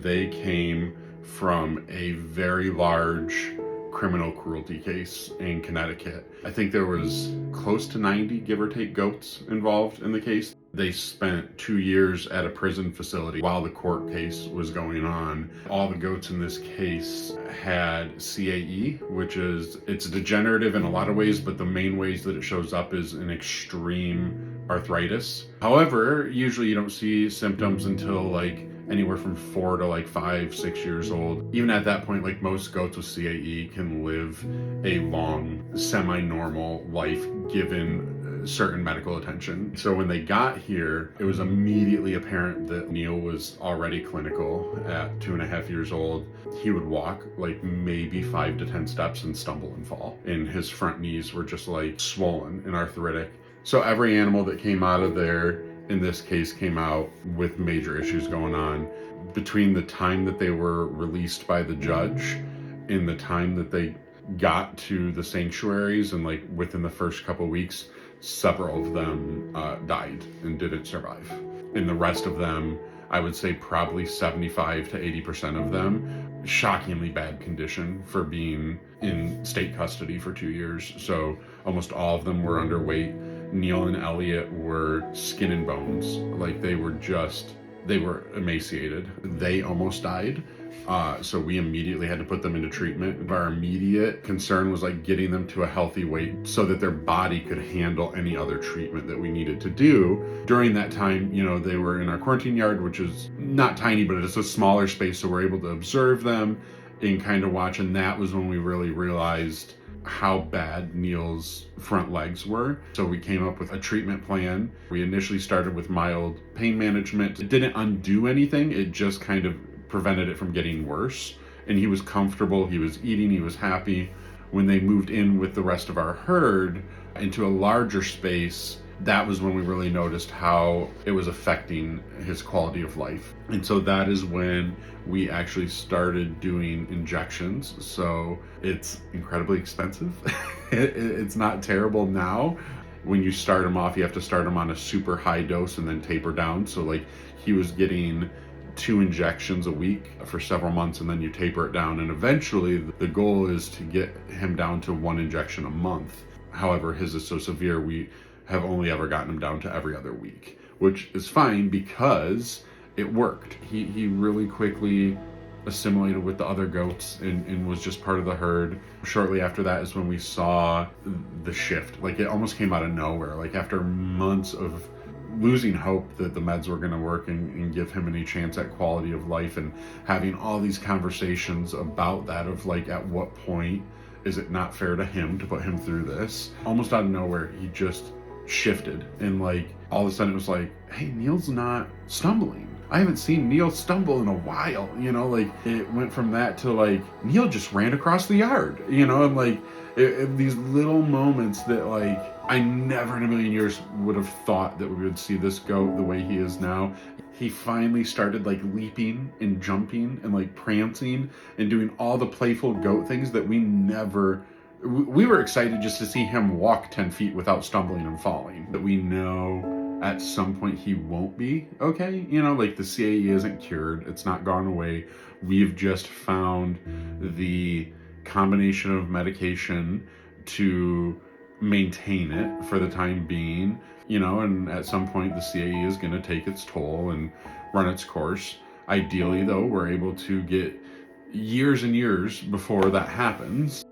They came from a very large criminal cruelty case in Connecticut. I think there was close to 90, give or take, goats involved in the case. They spent 2 years at a prison facility while the court case was going on. All the goats in this case had CAE, which is, it's degenerative in a lot of ways, but the main ways that it shows up is an extreme arthritis. However, usually you don't see symptoms until like anywhere from 4 to like 5, 6 years old. Even at that point, like most goats with CAE can live a long, semi-normal life given certain medical attention. So when they got here, it was immediately apparent that Neil was already clinical at 2.5 years old. He would walk like maybe 5 to 10 steps and stumble and fall. And his front knees were just like swollen and arthritic. So every animal that came out of there in this case came out with major issues going on. Between the time that they were released by the judge and the time that they got to the sanctuaries, and like within the first couple of weeks, several of them died and didn't survive. And the rest of them, I would say probably 75 to 80% of them, shockingly bad condition for being in state custody for 2 years. So almost all of them were underweight. Neil and Elliot were skin and bones. Like they were emaciated. They almost died. So we immediately had to put them into treatment. Our immediate concern was like getting them to a healthy weight so that their body could handle any other treatment that we needed to do. During that time, you know, they were in our quarantine yard, which is not tiny, but it's a smaller space. So we're able to observe them and kind of watch. And that was when we really realized how bad Neil's front legs were. So we came up with a treatment plan. We initially started with mild pain management. It didn't undo anything. It just kind of prevented it from getting worse. And he was comfortable, he was eating, he was happy. When they moved in with the rest of our herd into a larger space, that was when we really noticed how it was affecting his quality of life. And so that is when we actually started doing injections. So it's incredibly expensive. It's not terrible now. When you start him off, you have to start him on a super high dose and then taper down. So like he was getting 2 injections a week for several months, and then you taper it down. And eventually the goal is to get him down to 1 injection a month. However, his is so severe, we have only ever gotten him down to every other week, which is fine because it worked. He really quickly assimilated with the other goats and was just part of the herd. Shortly after that is when we saw the shift. Like it almost came out of nowhere. Like after months of losing hope that the meds were going to work and give him any chance at quality of life, and having all these conversations about that of like, at what point is it not fair to him to put him through this? Almost out of nowhere, he just shifted, and like all of a sudden it was like, hey, Neil's not stumbling. I haven't seen Neil stumble in a while, you know, like it went from that to like, Neil just ran across the yard, you know, and like these little moments that like, I never in a million years would have thought that we would see this go the way he is now. He finally started like leaping and jumping and like prancing and doing all the playful goat things that we were excited just to see him walk 10 feet without stumbling and falling. But we know at some point he won't be okay. You know, like the CAE isn't cured. It's not gone away. We've just found the combination of medication to maintain it for the time being, you know, and at some point the CAE is going to take its toll and run its course. Ideally though, we're able to get years and years before that happens.